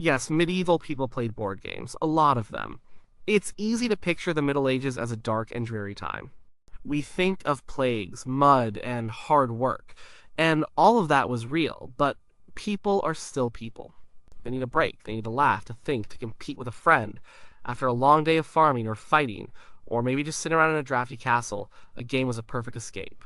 Yes, medieval people played board games, a lot of them. It's easy to picture the Middle Ages as a dark and dreary time. We think of plagues, mud, and hard work, and all of that was real, but people are still people. They need a break, they need to laugh, to think, to compete with a friend. After a long day of farming or fighting, or maybe just sitting around in a drafty castle, a game was a perfect escape.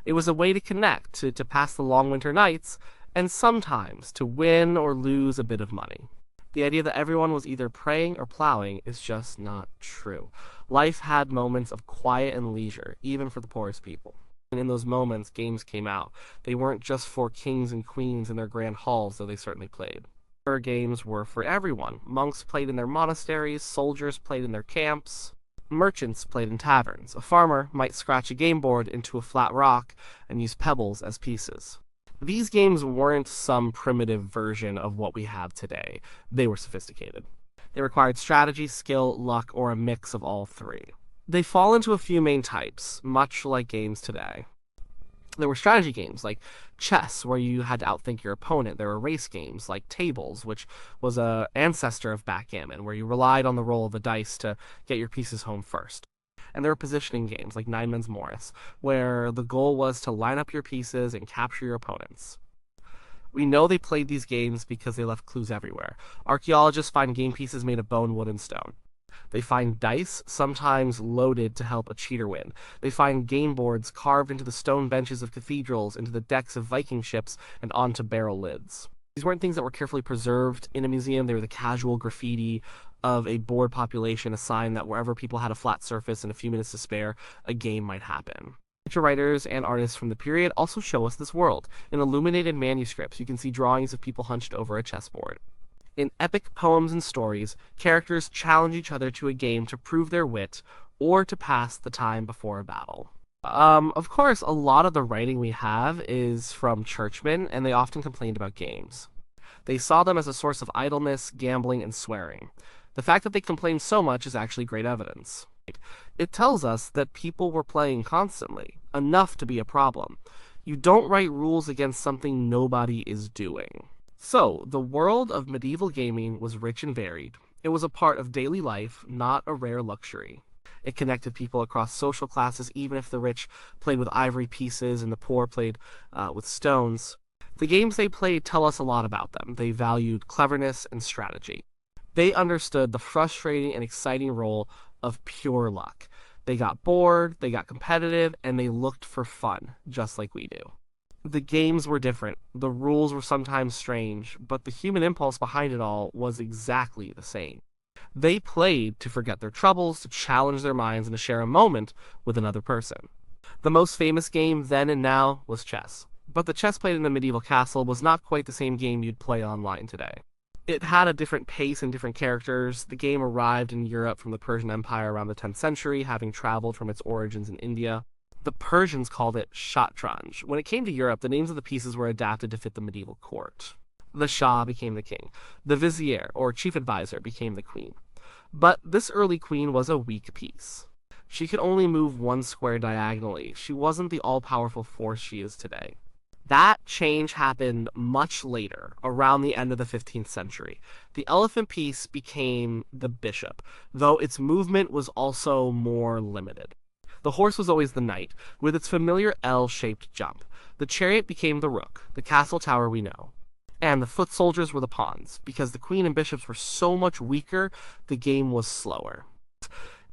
It was a way to connect, to pass the long winter nights, and sometimes to win or lose a bit of money. The idea that everyone was either praying or plowing is just not true. Life had moments of quiet and leisure, even for the poorest people. And in those moments, games came out. They weren't just for kings and queens in their grand halls, though they certainly played. Games were for everyone. Monks played in their monasteries, soldiers played in their camps, merchants played in taverns. A farmer might scratch a game board into a flat rock and use pebbles as pieces. These games weren't some primitive version of what we have today. They were sophisticated. They required strategy, skill, luck, or a mix of all three. They fall into a few main types, much like games today. There were strategy games like chess, where you had to outthink your opponent. There were race games like tables, which was an ancestor of backgammon, where you relied on the roll of the dice to get your pieces home first. And there were positioning games like Nine Men's Morris, where the goal was to line up your pieces and capture your opponents. We know they played these games because they left clues everywhere. Archaeologists find game pieces made of bone, wood, and stone. They find dice, sometimes loaded to help a cheater win. They find game boards carved into the stone benches of cathedrals, into the decks of Viking ships, and onto barrel lids. These weren't things that were carefully preserved in a museum. They were the casual graffiti of a bored population, a sign that wherever people had a flat surface and a few minutes to spare, a game might happen. Literature writers and artists from the period also show us this world. In illuminated manuscripts, you can see drawings of people hunched over a chessboard. In epic poems and stories, characters challenge each other to a game to prove their wit or to pass the time before a battle. Of course, a lot of the writing we have is from churchmen, and they often complained about games. They saw them as a source of idleness, gambling, and swearing. The fact that they complained so much is actually great evidence. It tells us that people were playing constantly, enough to be a problem. You don't write rules against something nobody is doing. So, the world of medieval gaming was rich and varied. It was a part of daily life, not a rare luxury. It connected people across social classes, even if the rich played with ivory pieces and the poor played with stones. The games they played tell us a lot about them. They valued cleverness and strategy. They understood the frustrating and exciting role of pure luck. They got bored, they got competitive, and they looked for fun, just like we do. The games were different, the rules were sometimes strange, but the human impulse behind it all was exactly the same. They played to forget their troubles, to challenge their minds, and to share a moment with another person. The most famous game then and now was chess. But the chess played in a medieval castle was not quite the same game you'd play online today. It had a different pace and different characters. The game arrived in Europe from the Persian Empire around the 10th century, having traveled from its origins in India. The Persians called it shatranj. When it came to Europe, the names of the pieces were adapted to fit the medieval court. The Shah became the king. The vizier, or chief advisor, became the queen. But this early queen was a weak piece. She could only move one square diagonally. She wasn't the all-powerful force she is today. That change happened much later, around the end of the 15th century. The elephant piece became the bishop, though its movement was also more limited. The horse was always the knight, with its familiar L-shaped jump. The chariot became the rook, the castle tower we know. And the foot soldiers were the pawns. Because the queen and bishops were so much weaker, the game was slower.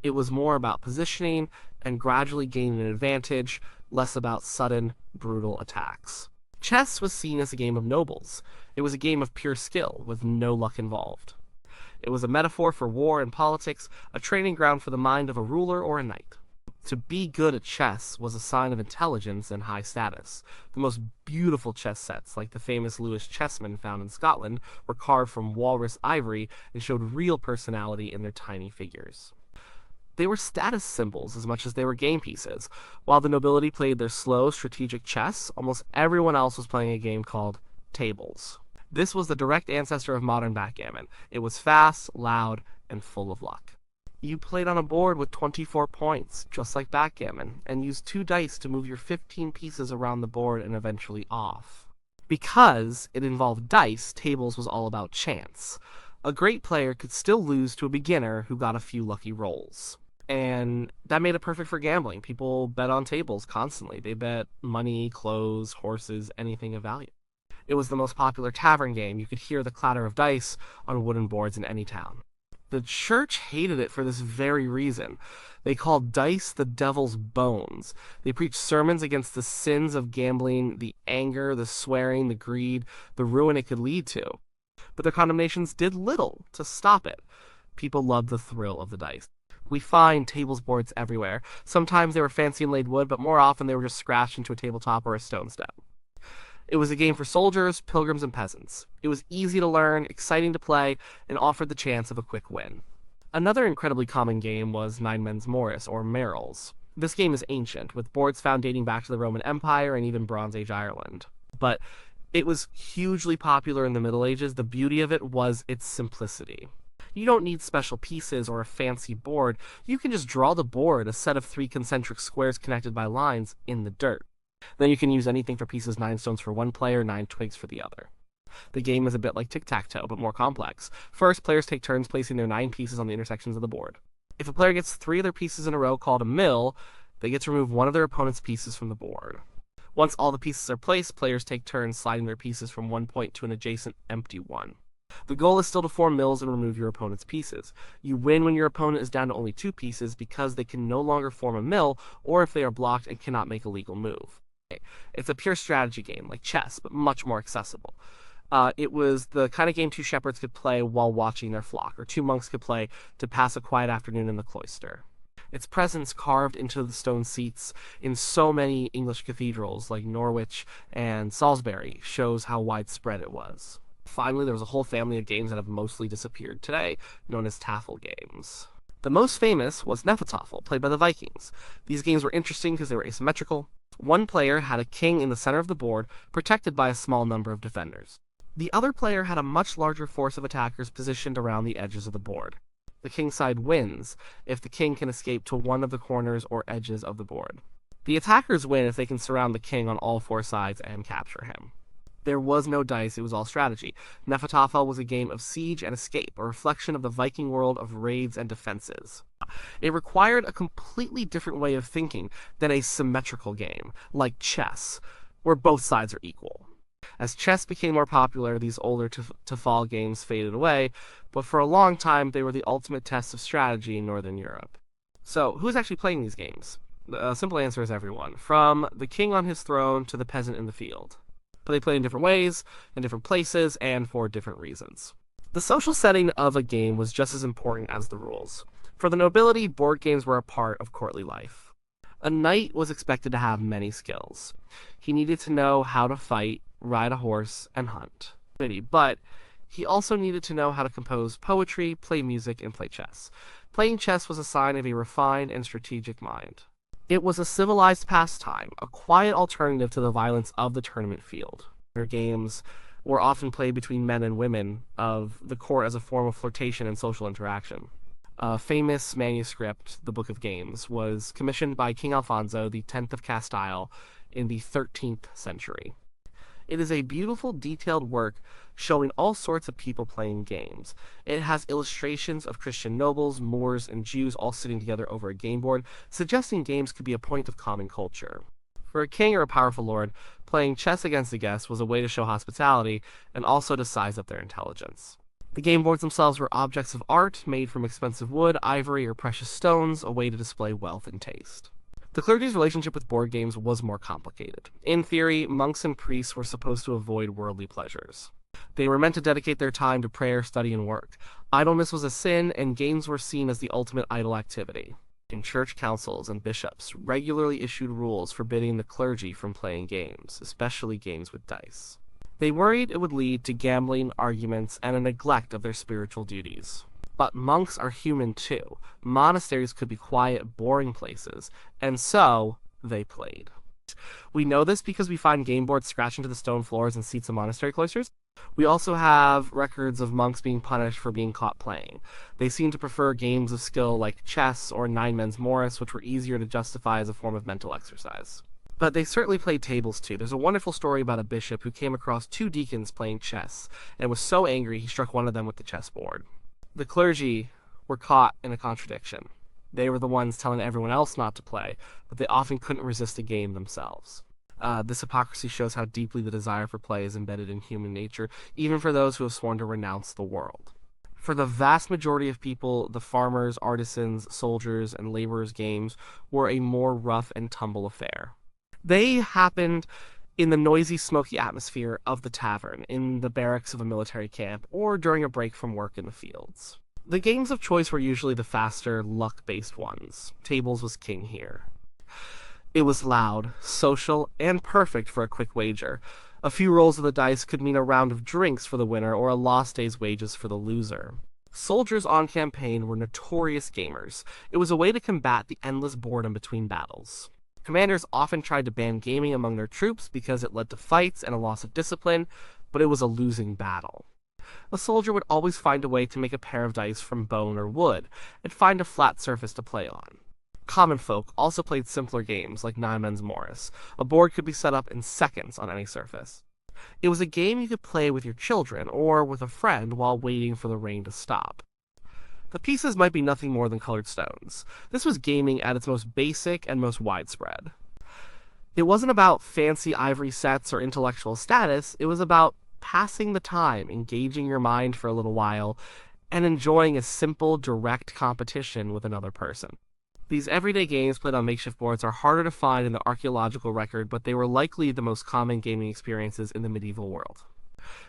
It was more about positioning and gradually gaining an advantage, less about sudden, brutal attacks. Chess was seen as a game of nobles. It was a game of pure skill, with no luck involved. It was a metaphor for war and politics, a training ground for the mind of a ruler or a knight. To be good at chess was a sign of intelligence and high status. The most beautiful chess sets, like the famous Lewis chessmen found in Scotland, were carved from walrus ivory and showed real personality in their tiny figures. They were status symbols as much as they were game pieces. While the nobility played their slow, strategic chess, almost everyone else was playing a game called tables. This was the direct ancestor of modern backgammon. It was fast, loud, and full of luck. You played on a board with 24 points, just like backgammon, and used 2 dice to move your 15 pieces around the board and eventually off. Because it involved dice, tables was all about chance. A great player could still lose to a beginner who got a few lucky rolls. And that made it perfect for gambling. People bet on tables constantly. They bet money, clothes, horses, anything of value. It was the most popular tavern game. You could hear the clatter of dice on wooden boards in any town. The church hated it for this very reason. They called dice the devil's bones. They preached sermons against the sins of gambling, the anger, the swearing, the greed, the ruin it could lead to. But their condemnations did little to stop it. People loved the thrill of the dice. We find tables boards everywhere. Sometimes they were fancy inlaid wood, but more often they were just scratched into a tabletop or a stone step. It was a game for soldiers, pilgrims, and peasants. It was easy to learn, exciting to play, and offered the chance of a quick win. Another incredibly common game was Nine Men's Morris, or Merrills. This game is ancient, with boards found dating back to the Roman Empire and even Bronze Age Ireland. But it was hugely popular in the Middle Ages. The beauty of it was its simplicity. You don't need special pieces or a fancy board. You can just draw the board, a set of 3 concentric squares connected by lines, in the dirt. Then you can use anything for pieces: 9 stones for one player, 9 twigs for the other. The game is a bit like tic-tac-toe, but more complex. First, players take turns placing their 9 pieces on the intersections of the board. If a player gets 3 of their pieces in a row, called a mill, they get to remove one of their opponent's pieces from the board. Once all the pieces are placed, players take turns sliding their pieces from one point to an adjacent empty one. The goal is still to form mills and remove your opponent's pieces. You win when your opponent is down to only 2 pieces because they can no longer form a mill, or if they are blocked and cannot make a legal move. It's a pure strategy game, like chess, but much more accessible. It was the kind of game 2 shepherds could play while watching their flock, or 2 monks could play to pass a quiet afternoon in the cloister. Its presence carved into the stone seats in so many English cathedrals like Norwich and Salisbury shows how widespread it was. Finally, there was a whole family of games that have mostly disappeared today, known as Tafel games. The most famous was Nefatafel, played by the Vikings. These games were interesting because they were asymmetrical. One player had a king in the center of the board, protected by a small number of defenders. The other player had a much larger force of attackers positioned around the edges of the board. The king side wins if the king can escape to one of the corners or edges of the board. The attackers win if they can surround the king on all 4 sides and capture him. There was no dice, it was all strategy. Nefatafel was a game of siege and escape, a reflection of the Viking world of raids and defenses. It required a completely different way of thinking than a symmetrical game, like chess, where both sides are equal. As chess became more popular, these older Tafel games faded away, but for a long time they were the ultimate test of strategy in Northern Europe. So, who's actually playing these games? The simple answer is everyone, from the king on his throne to the peasant in the field. But they play in different ways, in different places, and for different reasons. The social setting of a game was just as important as the rules. For the nobility, board games were a part of courtly life. A knight was expected to have many skills. He needed to know how to fight, ride a horse, and hunt. But he also needed to know how to compose poetry, play music, and play chess. Playing chess was a sign of a refined and strategic mind. It was a civilized pastime, a quiet alternative to the violence of the tournament field. Their games were often played between men and women of the court as a form of flirtation and social interaction. A famous manuscript, the Book of Games, was commissioned by King Alfonso X of Castile in the 13th century. It is a beautiful, detailed work showing all sorts of people playing games. It has illustrations of Christian nobles, Moors, and Jews all sitting together over a game board, suggesting games could be a point of common culture. For a king or a powerful lord, playing chess against a guest was a way to show hospitality and also to size up their intelligence. The game boards themselves were objects of art made from expensive wood, ivory, or precious stones, a way to display wealth and taste. The clergy's relationship with board games was more complicated. In theory, monks and priests were supposed to avoid worldly pleasures. They were meant to dedicate their time to prayer, study, and work. Idleness was a sin, and games were seen as the ultimate idle activity. And church councils and bishops regularly issued rules forbidding the clergy from playing games, especially games with dice. They worried it would lead to gambling, arguments, and a neglect of their spiritual duties. But monks are human too. Monasteries could be quiet, boring places, and so they played. We know this because we find game boards scratched into the stone floors and seats of monastery cloisters. We also have records of monks being punished for being caught playing. They seem to prefer games of skill like chess or Nine Men's Morris, which were easier to justify as a form of mental exercise. But they certainly played tables too. There's a wonderful story about a bishop who came across two deacons playing chess and was so angry he struck one of them with the chessboard. The clergy were caught in a contradiction. They were the ones telling everyone else not to play, but they often couldn't resist a game themselves. This hypocrisy shows how deeply the desire for play is embedded in human nature, even for those who have sworn to renounce the world. For the vast majority of people, the farmers, artisans, soldiers, and laborers' games were a more rough and tumble affair. They happened in the noisy, smoky atmosphere of the tavern, in the barracks of a military camp, or during a break from work in the fields. The games of choice were usually the faster, luck-based ones. Tables was king here. It was loud, social, and perfect for a quick wager. A few rolls of the dice could mean a round of drinks for the winner or a lost day's wages for the loser. Soldiers on campaign were notorious gamers. It was a way to combat the endless boredom between battles. Commanders often tried to ban gaming among their troops because it led to fights and a loss of discipline, but it was a losing battle. A soldier would always find a way to make a pair of dice from bone or wood, and find a flat surface to play on. Common folk also played simpler games like Nine Men's Morris. A board could be set up in seconds on any surface. It was a game you could play with your children or with a friend while waiting for the rain to stop. The pieces might be nothing more than colored stones. This was gaming at its most basic and most widespread. It wasn't about fancy ivory sets or intellectual status, it was about passing the time, engaging your mind for a little while, and enjoying a simple, direct competition with another person. These everyday games played on makeshift boards are harder to find in the archaeological record, but they were likely the most common gaming experiences in the medieval world.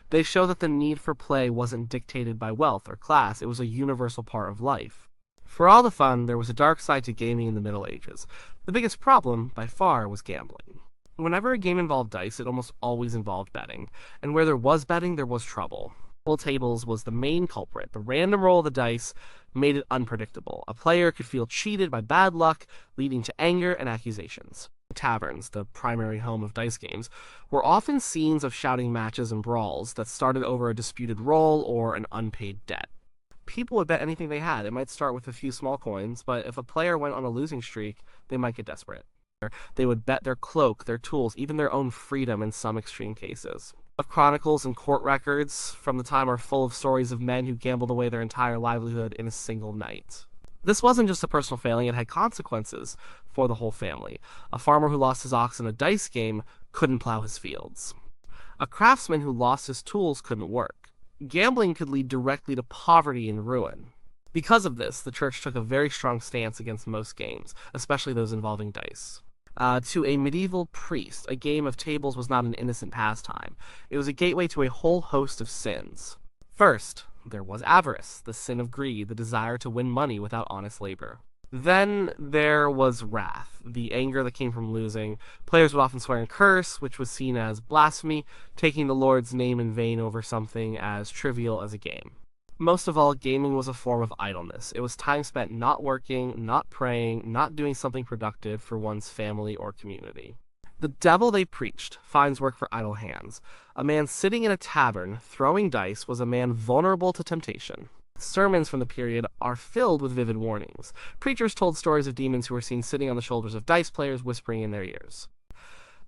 They show that the need for play wasn't dictated by wealth or class, it was a universal part of life. For all the fun, there was a dark side to gaming in the Middle Ages. The biggest problem, by far, was gambling. Whenever a game involved dice, it almost always involved betting, and where there was betting, there was trouble. Pool tables was the main culprit. The random roll of the dice made it unpredictable. A player could feel cheated by bad luck, leading to anger and accusations. Taverns, the primary home of dice games, were often scenes of shouting matches and brawls that started over a disputed roll or an unpaid debt. People would bet anything they had. It might start with a few small coins, but if a player went on a losing streak, they might get desperate. They would bet their cloak, their tools, even their own freedom in some extreme cases. Of chronicles and court records from the time are full of stories of men who gambled away their entire livelihood in a single night. This wasn't just a personal failing, it had consequences for the whole family. A farmer who lost his ox in a dice game couldn't plow his fields. A craftsman who lost his tools couldn't work. Gambling could lead directly to poverty and ruin. Because of this, the church took a very strong stance against most games, especially those involving dice. To a medieval priest, a game of tables was not an innocent pastime. It was a gateway to a whole host of sins. First, there was avarice, the sin of greed, the desire to win money without honest labor. Then there was wrath, the anger that came from losing. Players would often swear and curse, which was seen as blasphemy, taking the Lord's name in vain over something as trivial as a game. Most of all, gaming was a form of idleness. It was time spent not working, not praying, not doing something productive for one's family or community. The devil they preached finds work for idle hands. A man sitting in a tavern throwing dice was a man vulnerable to temptation. Sermons from the period are filled with vivid warnings. Preachers told stories of demons who were seen sitting on the shoulders of dice players, whispering in their ears.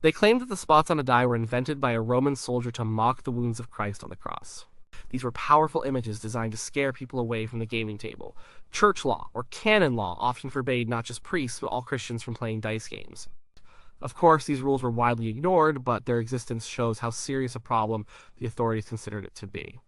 They claimed that the spots on a die were invented by a Roman soldier to mock the wounds of Christ on the cross. These were powerful images designed to scare people away from the gaming table. Church law, or canon law, often forbade not just priests, but all Christians from playing dice games. Of course, these rules were widely ignored, but their existence shows how serious a problem the authorities considered it to be.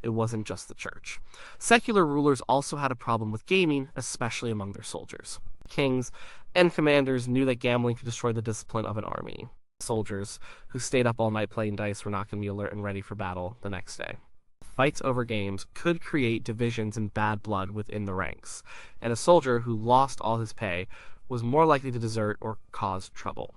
It wasn't just the church. Secular rulers also had a problem with gaming, especially among their soldiers. Kings and commanders knew that gambling could destroy the discipline of an army. Soldiers who stayed up all night playing dice were not going to be alert and ready for battle the next day. Fights over games could create divisions and bad blood within the ranks, and a soldier who lost all his pay was more likely to desert or cause trouble.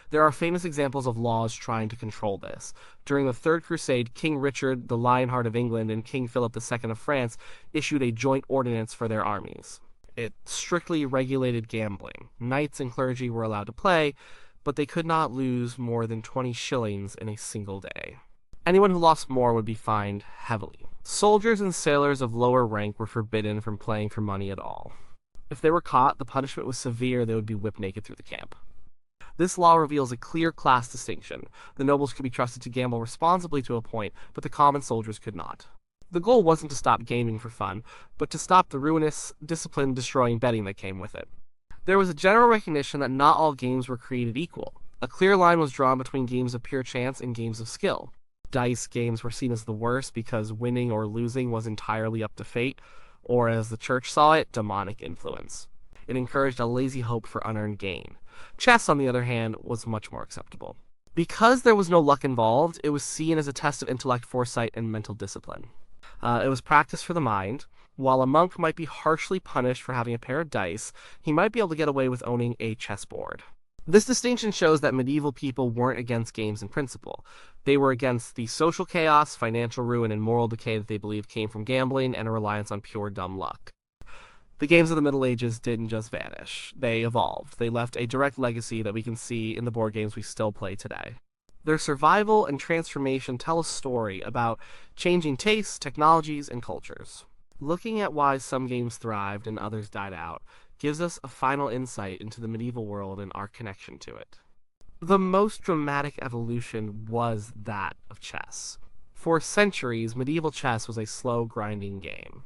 There are famous examples of laws trying to control this. During the Third Crusade, King Richard, the Lionheart of England, and King Philip II of France issued a joint ordinance for their armies. It strictly regulated gambling. Knights and clergy were allowed to play, but they could not lose more than 20 shillings in a single day. Anyone who lost more would be fined heavily. Soldiers and sailors of lower rank were forbidden from playing for money at all. If they were caught, the punishment was severe. They would be whipped naked through the camp. This law reveals a clear class distinction. The nobles could be trusted to gamble responsibly to a point, but the common soldiers could not. The goal wasn't to stop gaming for fun, but to stop the ruinous, discipline-destroying betting that came with it. There was a general recognition that not all games were created equal. A clear line was drawn between games of pure chance and games of skill. Dice games were seen as the worst because winning or losing was entirely up to fate, or as the church saw it, demonic influence. It encouraged a lazy hope for unearned gain. Chess, on the other hand, was much more acceptable. Because there was no luck involved, it was seen as a test of intellect, foresight, and mental discipline. It was practice for the mind. While a monk might be harshly punished for having a pair of dice, he might be able to get away with owning a chessboard. This distinction shows that medieval people weren't against games in principle. They were against the social chaos, financial ruin, and moral decay that they believed came from gambling and a reliance on pure dumb luck. The games of the Middle Ages didn't just vanish. They evolved. They left a direct legacy that we can see in the board games we still play today. Their survival and transformation tell a story about changing tastes, technologies, and cultures. Looking at why some games thrived and others died out gives us a final insight into the medieval world and our connection to it. The most dramatic evolution was that of chess. For centuries, medieval chess was a slow, grinding game.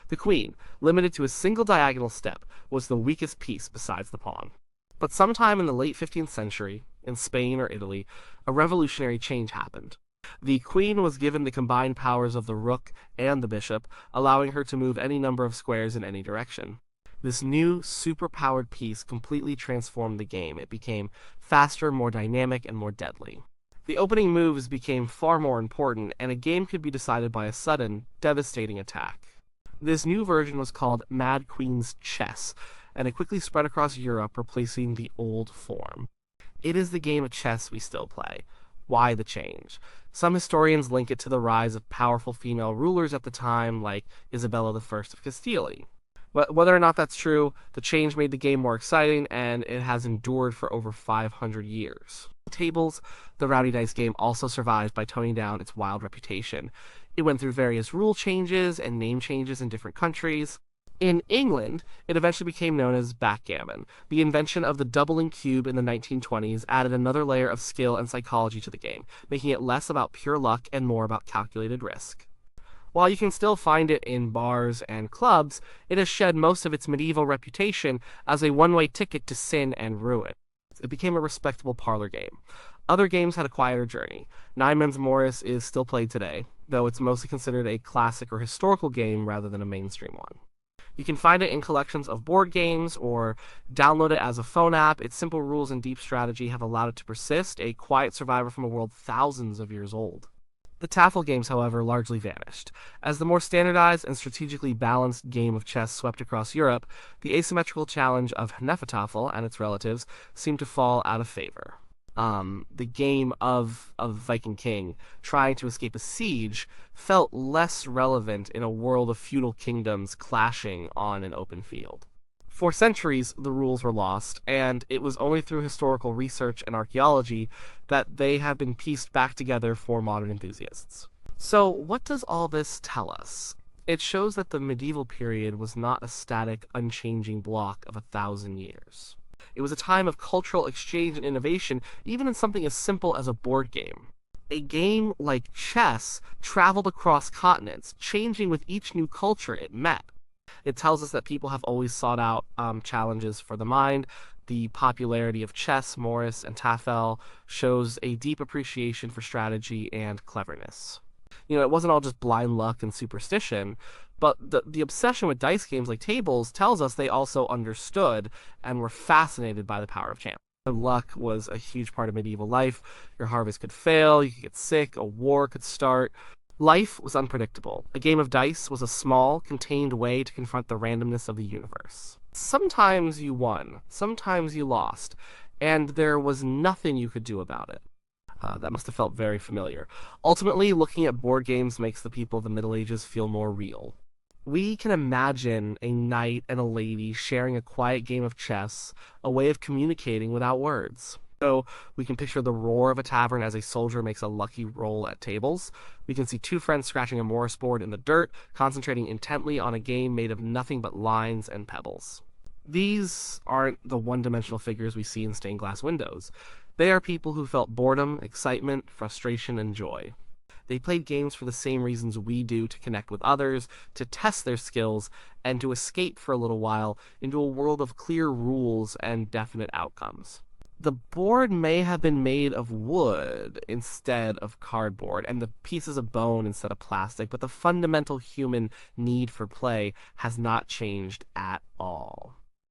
The queen, limited to a single diagonal step, was the weakest piece besides the pawn. But sometime in the late 15th century, in Spain or Italy, a revolutionary change happened. The queen was given the combined powers of the rook and the bishop, allowing her to move any number of squares in any direction. This new, super-powered piece completely transformed the game. It became faster, more dynamic, and more deadly. The opening moves became far more important, and a game could be decided by a sudden, devastating attack. This new version was called Mad Queen's Chess, and it quickly spread across Europe, replacing the old form. It is the game of chess we still play. Why the change? Some historians link it to the rise of powerful female rulers at the time, like Isabella I of Castile. Whether or not that's true, the change made the game more exciting, and it has endured for over 500 years. Tables, the rowdy dice game also survived by toning down its wild reputation. It went through various rule changes and name changes in different countries. In England, it eventually became known as backgammon. The invention of the doubling cube in the 1920s added another layer of skill and psychology to the game, making it less about pure luck and more about calculated risk. While you can still find it in bars and clubs, it has shed most of its medieval reputation as a one-way ticket to sin and ruin. It became a respectable parlor game. Other games had a quieter journey. Nine Men's Morris is still played today, though it's mostly considered a classic or historical game rather than a mainstream one. You can find it in collections of board games or download it as a phone app. Its simple rules and deep strategy have allowed it to persist, a quiet survivor from a world thousands of years old. The Tafel games, however, largely vanished. As the more standardized and strategically balanced game of chess swept across Europe, the asymmetrical challenge of Hnefatafel and its relatives seemed to fall out of favor. The game of Viking King, trying to escape a siege, felt less relevant in a world of feudal kingdoms clashing on an open field. For centuries, the rules were lost, and it was only through historical research and archaeology that they have been pieced back together for modern enthusiasts. So, what does all this tell us? It shows that the medieval period was not a static, unchanging block of 1,000 years. It was a time of cultural exchange and innovation, even in something as simple as a board game. A game like chess traveled across continents, changing with each new culture it met. It tells us that people have always sought out challenges for the mind. The popularity of chess, Morris, and Tafel shows a deep appreciation for strategy and cleverness. It wasn't all just blind luck and superstition, but the obsession with dice games like tables tells us they also understood and were fascinated by the power of chance. Luck was a huge part of medieval life. Your harvest could fail, you could get sick, a war could start. Life was unpredictable. A game of dice was a small, contained way to confront the randomness of the universe. Sometimes you won, sometimes you lost, and there was nothing you could do about it. That must have felt very familiar. Ultimately, looking at board games makes the people of the Middle Ages feel more real. We can imagine a knight and a lady sharing a quiet game of chess, a way of communicating without words. So we can picture the roar of a tavern as a soldier makes a lucky roll at tables. We can see two friends scratching a Morris board in the dirt, concentrating intently on a game made of nothing but lines and pebbles. These aren't the one-dimensional figures we see in stained glass windows. They are people who felt boredom, excitement, frustration, and joy. They played games for the same reasons we do, to connect with others, to test their skills, and to escape for a little while into a world of clear rules and definite outcomes. The board may have been made of wood instead of cardboard, and the pieces of bone instead of plastic, but the fundamental human need for play has not changed at all.